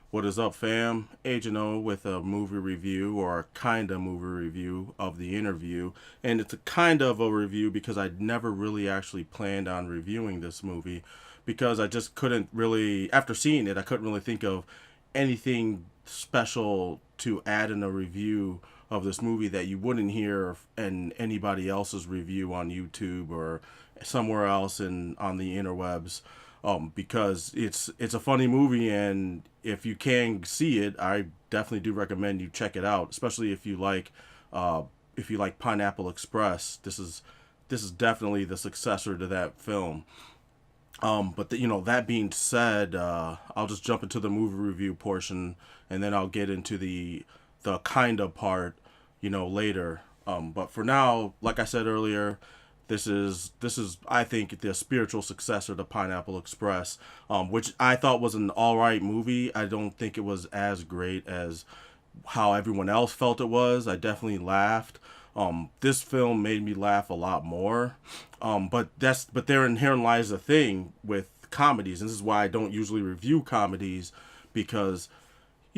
What is up, fam? Agent O with a movie review, or a kind of movie review of The Interview. And it's a kind of a review because I never really actually planned on reviewing this movie because I just couldn't really, after seeing it, I couldn't really think of anything special to add in a review of this movie that you wouldn't hear in anybody else's review on YouTube or somewhere else on the interwebs, because it's a funny movie, and if you can see it, I definitely do recommend you check it out, especially uh, if you like Pineapple Express. This is definitely the successor to that film. That being said, I'll just jump into the movie review portion, and then I'll get into the kind of part, later. But for now, like I said earlier, this is I think the spiritual successor to Pineapple Express, which I thought was an all right movie. I don't think it was as great as how everyone else felt it was. I definitely laughed. This film made me laugh a lot more. But herein lies the thing with comedies, and this is why I don't usually review comedies, because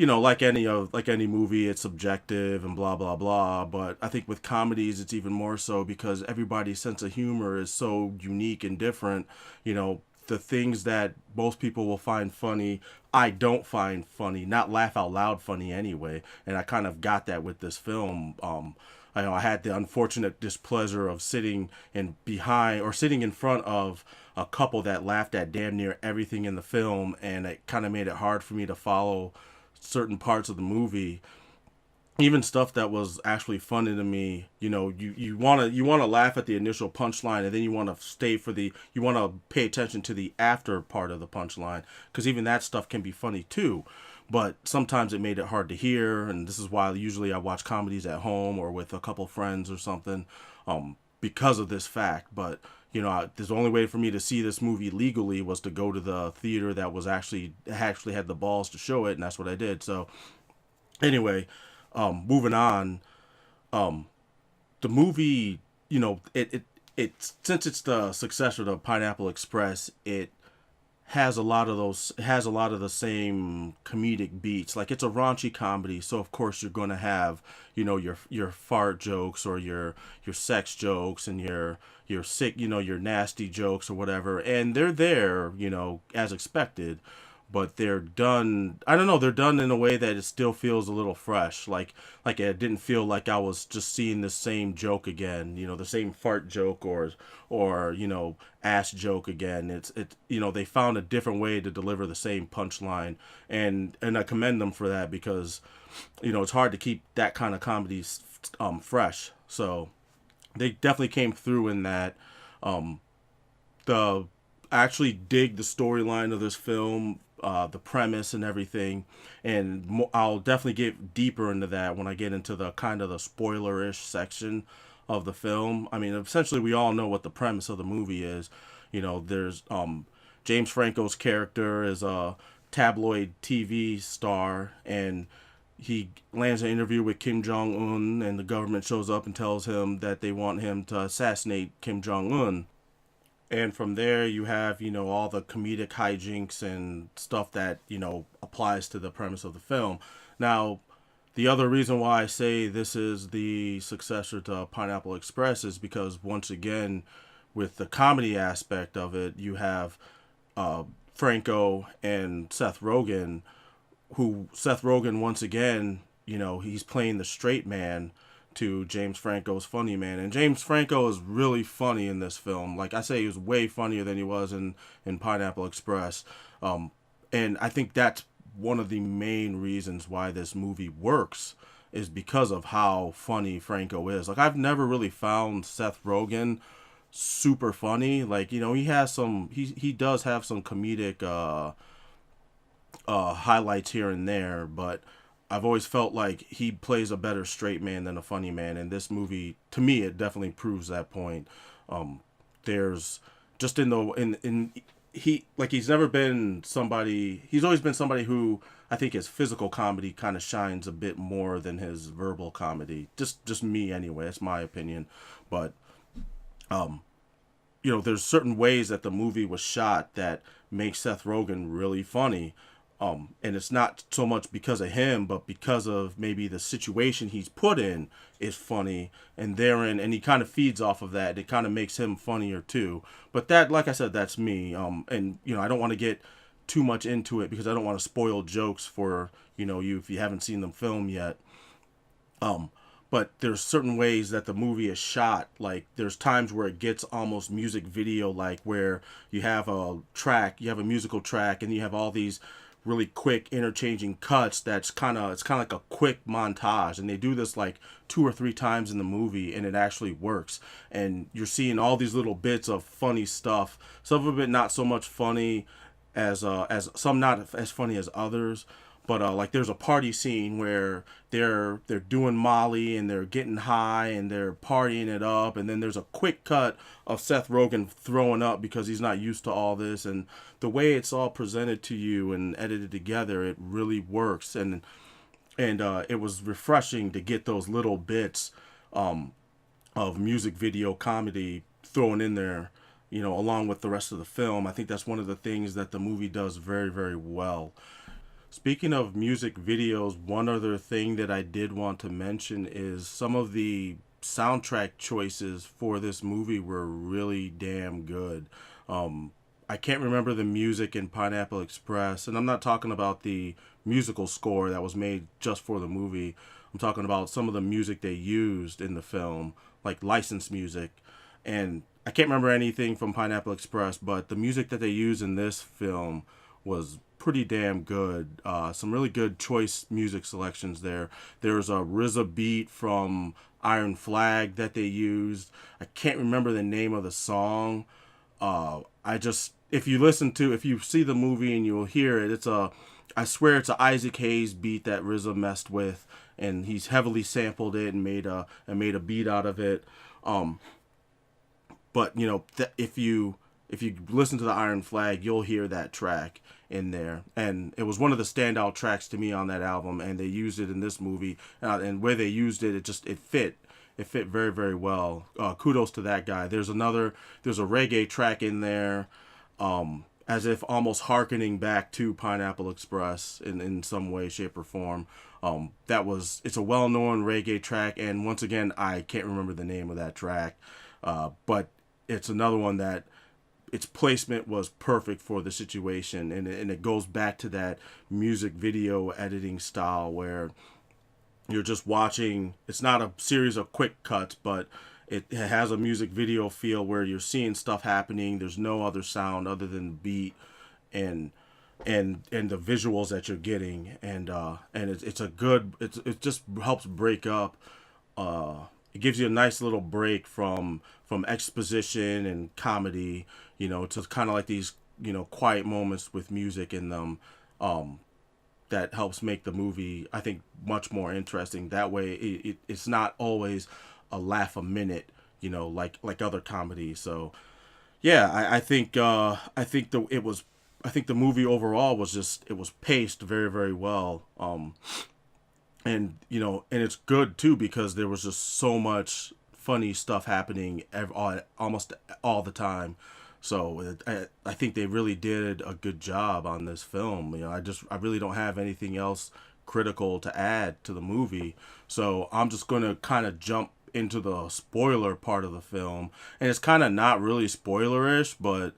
like any movie, it's subjective and blah blah blah. But I think with comedies, it's even more so because everybody's sense of humor is so unique and different. The things that most people will find funny, I don't find funny, not laugh out loud funny anyway. And I kind of got that with this film. I had the unfortunate displeasure of sitting in front of a couple that laughed at damn near everything in the film, and it kind of made it hard for me to follow certain parts of the movie, even stuff that was actually funny to me. You want to laugh at the initial punchline, and then you want to pay attention to the after part of the punchline, because even that stuff can be funny too. But sometimes it made it hard to hear, and this is why usually I watch comedies at home or with a couple friends or something, because of this fact. But the only way for me to see this movie legally was to go to the theater that was actually had the balls to show it, and that's what I did. So anyway, moving on. Um, the movie, since it's the successor to Pineapple Express, it has a lot of the same comedic beats. Like, it's a raunchy comedy, so of course you're going to have, your fart jokes, or your sex jokes, and your sick, your nasty jokes or whatever, and they're there, as expected. But they're done, I don't know, they're done in a way that it still feels a little fresh. Like it didn't feel like I was just seeing the same joke again, the same fart joke, or ass joke again. They found a different way to deliver the same punchline, and I commend them for that, because it's hard to keep that kind of comedy fresh. So they definitely came through in that. um the I actually dig the storyline of this film, the premise and everything, and I'll definitely get deeper into that when I get into the kind of the spoiler-ish section of the film. I mean, essentially, we all know what the premise of the movie is. There's James Franco's character is a tabloid TV star, and he lands an interview with Kim Jong Un, and the government shows up and tells him that they want him to assassinate Kim Jong Un. And from there, you have all the comedic hijinks and stuff that applies to the premise of the film. Now, the other reason why I say this is the successor to Pineapple Express is because, once again, with the comedy aspect of it, you have uh, Franco and Seth Rogen, who Seth Rogen, once again, he's playing the straight man to James Franco's funny man. And James Franco is really funny in this film. Like I say, he was way funnier than he was in Pineapple Express. And I think that's one of the main reasons why this movie works, is because of how funny Franco is. Like, I've never really found Seth Rogen super funny. Like, he does have some comedic highlights here and there, but I've always felt like he plays a better straight man than a funny man. And this movie, to me, it definitely proves that point. There's just in he's never been somebody. He's always been somebody who I think his physical comedy kind of shines a bit more than his verbal comedy. Just me anyway. That's my opinion. But there's certain ways that the movie was shot that make Seth Rogen really funny. And it's not so much because of him, but because of maybe the situation he's put in is funny, and therein, and he kind of feeds off of that. It kind of makes him funnier too. But that, like I said, that's me. And I don't want to get too much into it because I don't want to spoil jokes for you if you haven't seen the film yet. Um, but there's certain ways that the movie is shot. Like there's times where it gets almost music video like, where you have a musical track, and you have all these really quick interchanging cuts. It's kind of like a quick montage, and they do this like 2 or 3 times in the movie, and it actually works. And you're seeing all these little bits of funny stuff. Some of it not so much funny as some, not as funny as others. But like there's a party scene where they're doing Molly, and they're getting high, and they're partying it up, and then there's a quick cut of Seth Rogen throwing up because he's not used to all this, and the way it's all presented to you and edited together, it really works. And it was refreshing to get those little bits of music video comedy thrown in there, along with the rest of the film. I think that's one of the things that the movie does very, very well. Speaking of music videos, one other thing that I did want to mention is some of the soundtrack choices for this movie were really damn good. I can't remember the music in Pineapple Express, and I'm not talking about the musical score that was made just for the movie. I'm talking about some of the music they used in the film, like licensed music. And I can't remember anything from Pineapple Express, but the music that they used in this film was pretty damn good. Some really good choice music selections there. There's a RZA beat from Iron Flag that they used. I can't remember the name of the song. If you see the movie and you'll hear it, I swear it's a Isaac Hayes beat that RZA messed with, and he's heavily sampled it and made a beat out of it. But if you listen to the Iron Flag, you'll hear that track in there, and it was one of the standout tracks to me on that album, and they used it in this movie, and where they used it, it fit very, very well. Kudos to that guy. There's a reggae track in there, as if almost hearkening back to Pineapple Express in some way, shape, or form. It's a well-known reggae track, and once again, I can't remember the name of that track, but it's another one that its placement was perfect for the situation, and it goes back to that music video editing style where you're just watching. It's not a series of quick cuts, but it has a music video feel where you're seeing stuff happening. There's no other sound other than the beat and the visuals that you're getting, and it just helps break up. It gives you a nice little break from exposition and comedy, to kind of like these, quiet moments with music in them, that helps make the movie, I think, much more interesting. That way, it's not always a laugh a minute, like other comedies. So, yeah, I think the movie overall was paced very, very well. And it's good too because there was just so much funny stuff happening almost all the time. So I think they really did a good job on this film. I really don't have anything else critical to add to the movie. So I'm just going to kind of jump into the spoiler part of the film. And it's kind of not really spoilerish, but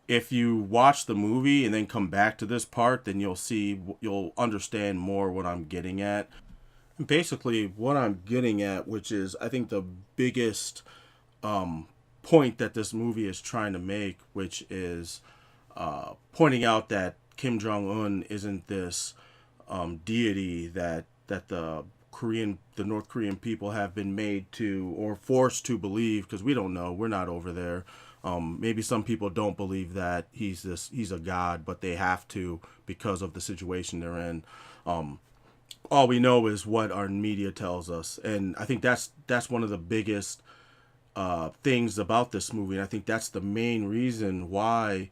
if you watch the movie and then come back to this part, then you'll understand more what I'm getting at. And basically, what I'm getting at, which is I think the biggest point that this movie is trying to make, which is pointing out that Kim Jong Un isn't this deity that the North Korean people have been made to or forced to believe, because we don't know, we're not over there. Maybe some people don't believe that he's a god, but they have to because of the situation they're in. All we know is what our media tells us, and I think that's one of the biggest things about this movie. And I think that's the main reason why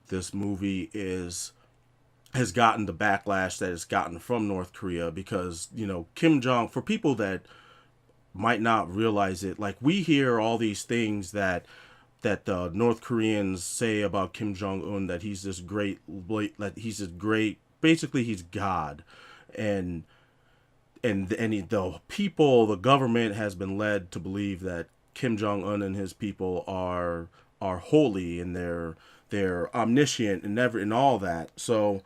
this movie has gotten the backlash that it's gotten from North Korea, because Kim Jong, for people that might not realize it, like, we hear all these things that the North Koreans say about Kim Jong Un, that he's this great basically he's God, and the people, the government has been led to believe that Kim Jong Un and his people are holy, and they're omniscient and never and all that. So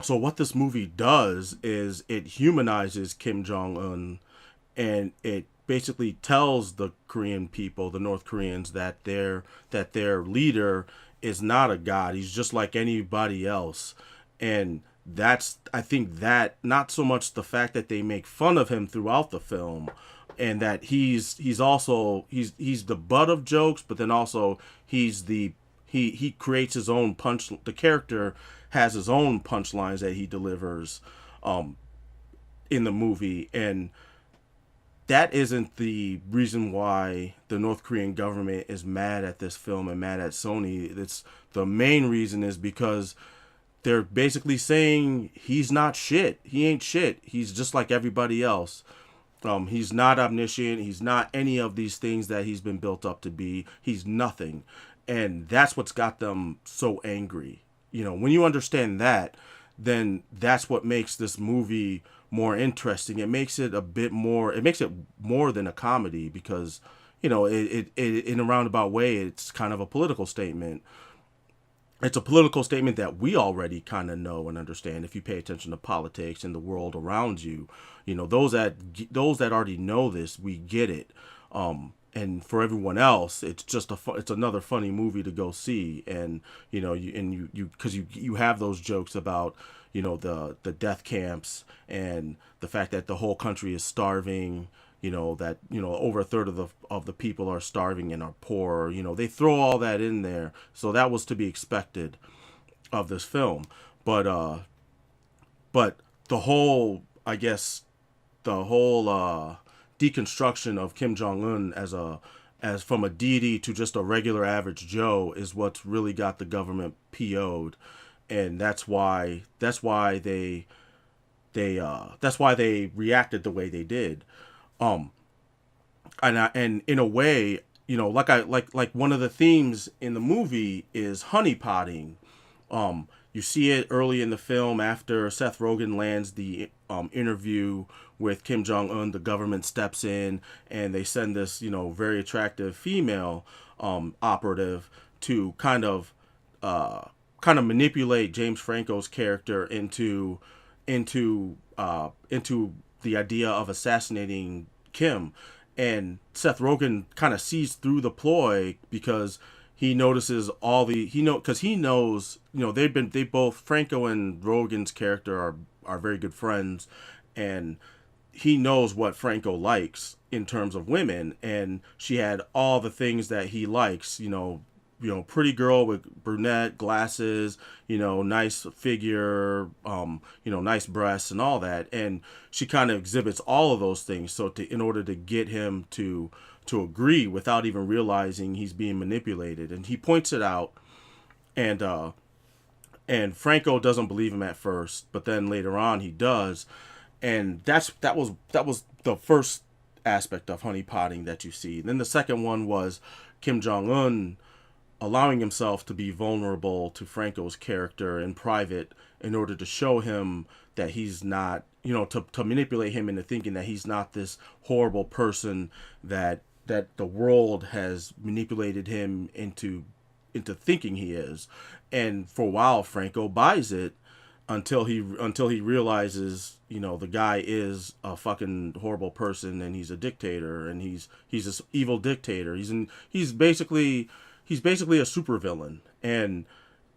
what this movie does is it humanizes Kim Jong Un, and it basically tells the Korean people, the North Koreans, that their leader is not a god. He's just like anybody else. And that's, I think, that not so much the fact that they make fun of him throughout the film, and that he's also he's the butt of jokes, but then also he's the he creates his own punch. The character has his own punchlines that he delivers in the movie, and that isn't the reason why the North Korean government is mad at this film and mad at Sony. It's the main reason is because they're basically saying he's not shit. He ain't shit. He's just like everybody else. He's not omniscient. He's not any of these things that he's been built up to be. He's nothing. And that's what's got them so angry. You know, when you understand that, then that's what makes this movie more interesting. It makes it a bit more, it makes it more than a comedy, because, you know, it in a roundabout way, it's kind of a political statement. It's a political statement that we already kind of know and understand if you pay attention to politics and the world around you. You know, those that already know this, we get it. And for everyone else, it's just it's another funny movie to go see. And you know, you because you have those jokes about, you know, the death camps and the fact that the whole country is starving. You know, that, you know, over a third of the people are starving and are poor. You know, they throw all that in there, so that was to be expected of this film. But the whole, I guess, the whole deconstruction of Kim Jong Un as from a deity to just a regular average Joe is what's really got the government PO'd, and that's why they reacted the way they did. And in a way, you know, like one of the themes in the movie is honeypotting. You see it early in the film after Seth Rogen lands the interview with Kim Jong Un. The government steps in and they send this, you know, very attractive female operative to kind of manipulate James Franco's character into the idea of assassinating Kim. And Seth Rogen kind of sees through the ploy because he notices because he knows, you know, they both, Franco and Rogen's character are very good friends, and he knows what Franco likes in terms of women, and she had all the things that he likes, you know, pretty girl with brunette glasses, you know, nice figure, you know, nice breasts and all that. And she kind of exhibits all of those things. So in order to get him to agree without even realizing he's being manipulated. And he points it out, and Franco doesn't believe him at first, but then later on he does. And that was the first aspect of honeypotting that you see. Then the second one was Kim Jong-un allowing himself to be vulnerable to Franco's character in private in order to show him that he's not, you know, to manipulate him into thinking that he's not this horrible person that the world has manipulated him into thinking he is. And for a while Franco buys it until he realizes, you know, the guy is a fucking horrible person and he's a dictator, and he's this evil dictator. He's basically a supervillain, and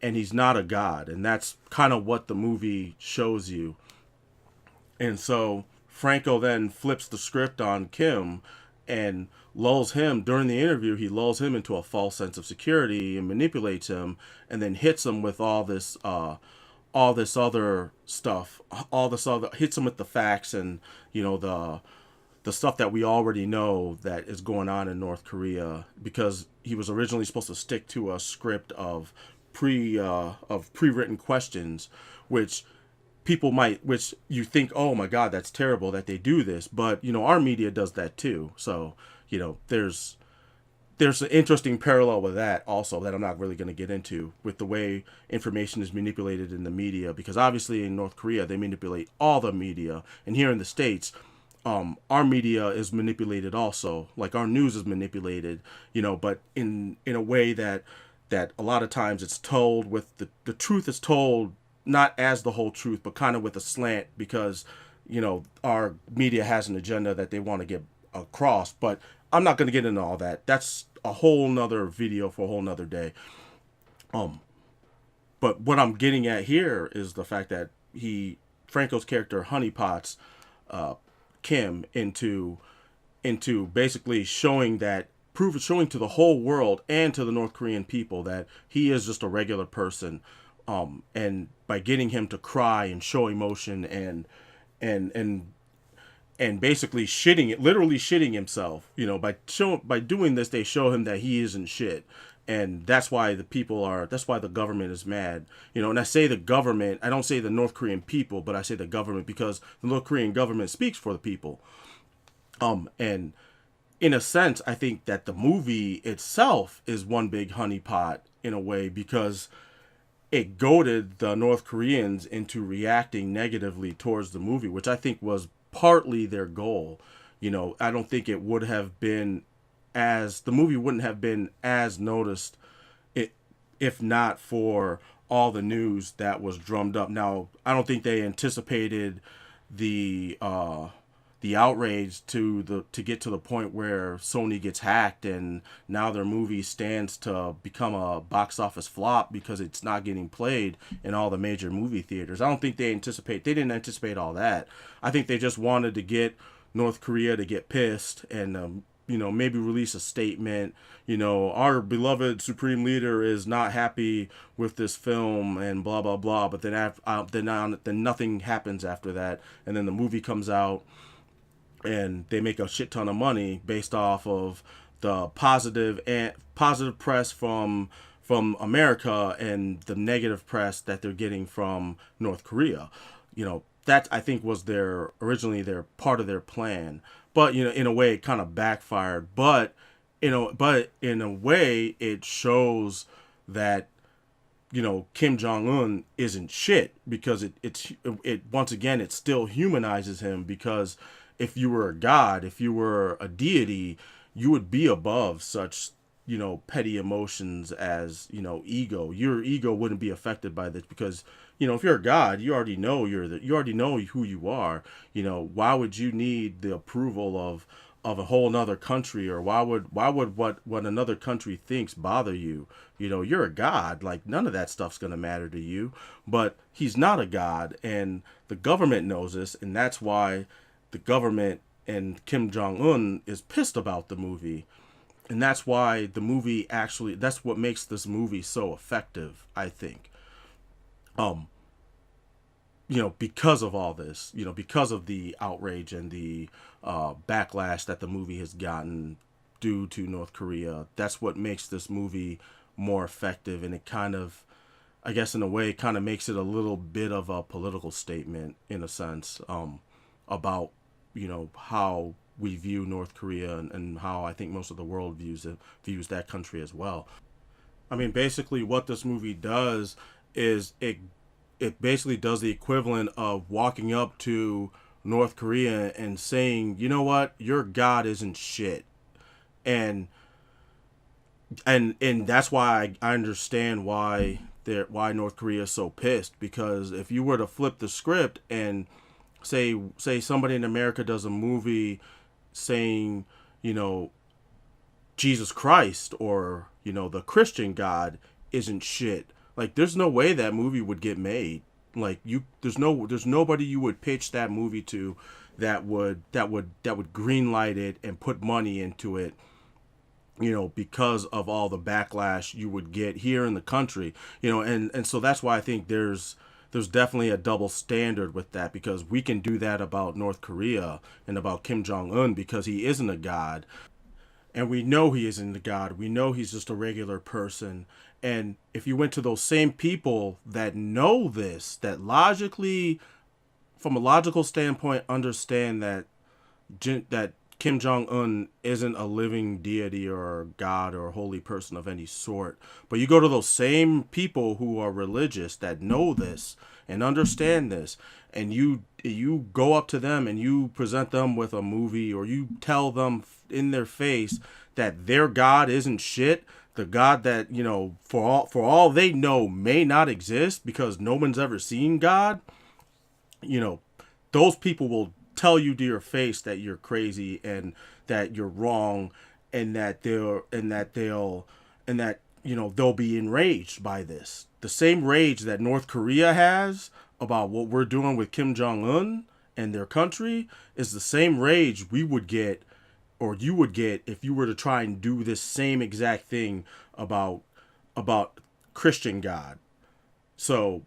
he's not a god, and that's kind of what the movie shows you. And so Franco then flips the script on Kim and lulls him during the interview. He lulls him into a false sense of security and manipulates him, and then hits him with all this other stuff, hits him with the facts and, you know, the stuff that we already know that is going on in North Korea, because he was originally supposed to stick to a script of pre-written questions, which you think, oh my God, that's terrible that they do this, but, you know, our media does that too. So, you know, there's there's an interesting parallel with that also that I'm not really going to get into with the way information is manipulated in the media, because obviously in North Korea they manipulate all the media, and here in the States, our media is manipulated also. Like our news is manipulated, but in a way that a lot of times it's told with the truth is told not as the whole truth, but kind of with a slant, because our media has an agenda that they want to get across. But I'm not going to get into all that. That's a whole nother video for a whole nother day. Um, but what I'm getting at here is the fact that Franco's character Honeypots, uh, Kim into basically showing to the whole world and to the North Korean people that he is just a regular person, and by getting him to cry and show emotion and and and basically literally shitting himself, by doing this, they show him that he isn't shit. And that's why that's why the government is mad. And I say the government, I don't say the North Korean people, but I say the government because the North Korean government speaks for the people. And in a sense, I think that the movie itself is one big honeypot in a way, because it goaded the North Koreans into reacting negatively towards the movie, which I think was partly their goal. I don't think it would have been the movie wouldn't have been as noticed if not for all the news that was drummed up. Now, I don't think they anticipated the outrage to get to the point where Sony gets hacked and now their movie stands to become a box office flop because it's not getting played in all the major movie theaters. I don't think they didn't anticipate all that. I think they just wanted to get North Korea to get pissed and maybe release a statement. Our beloved supreme leader is not happy with this film and blah blah blah. But then nothing happens after that, and then the movie comes out, and they make a shit ton of money based off of the positive press from America and the negative press that they're getting from North Korea. That I think was originally their part of their plan. But in a way, it kind of backfired. But in a way, it shows that Kim Jong Un isn't shit, because it once again it still humanizes him, because if you were a god, if you were a deity, you would be above such petty emotions as ego. Your ego wouldn't be affected by this, because if you're a god, you already know you already know who you are. Why would you need the approval of a whole nother country, or why would what another country thinks bother you? You're a god. Like, none of that stuff's gonna matter to you. But he's not a god, and the government knows this, and that's why the government and Kim Jong Un is pissed about the movie. And that's why that's what makes this movie so effective, I think. Because of all this, because of the outrage and the backlash that the movie has gotten due to North Korea, that's what makes this movie more effective. And it kind of, I guess in a way, kind of makes it a little bit of a political statement, in a sense, about, how we view North Korea, and how I think most of the world views that country as well. I mean, basically what this movie does is it basically does the equivalent of walking up to North Korea and saying, you know what, your God isn't shit. And that's why I understand why North Korea is so pissed, because if you were to flip the script and say somebody in America does a movie saying, Jesus Christ, or the Christian God isn't shit, like, there's no way that movie would get made. Like, there's nobody you would pitch that movie to that would greenlight it and put money into it, because of all the backlash you would get here in the country. And so that's why I think there's definitely a double standard with that, because we can do that about North Korea and about Kim Jong Un, because he isn't a god. And we know he isn't a god. We know he's just a regular person. And if you went to those same people that know this, that logically, from a logical standpoint, understand that Kim Jong Un isn't a living deity or god or holy person of any sort. But you go to those same people who are religious that know this and understand this, and you go up to them and you present them with a movie, or you tell them in their face that their god isn't shit. The God that, for all they know may not exist because no one's ever seen God, you know, those people will tell you to your face that you're crazy and that you're wrong, and that they'll be enraged by this. The same rage that North Korea has about what we're doing with Kim Jong Un and their country is the same rage we would get, or you would get, if you were to try and do this same exact thing about Christian God. So,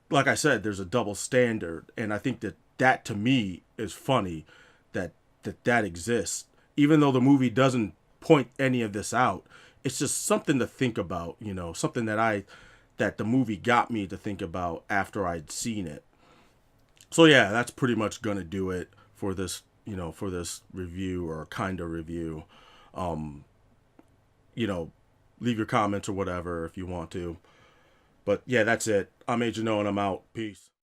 like I said, there's a double standard, and I think that to me is funny that exists. Even though the movie doesn't point any of this out, it's just something to think about. Something that the movie got me to think about after I'd seen it. So yeah, that's pretty much gonna do it for this review, or kind of review. Um, you know, Leave your comments or whatever if you want to. But yeah, that's it. I'm Agent O, and I'm out. Peace.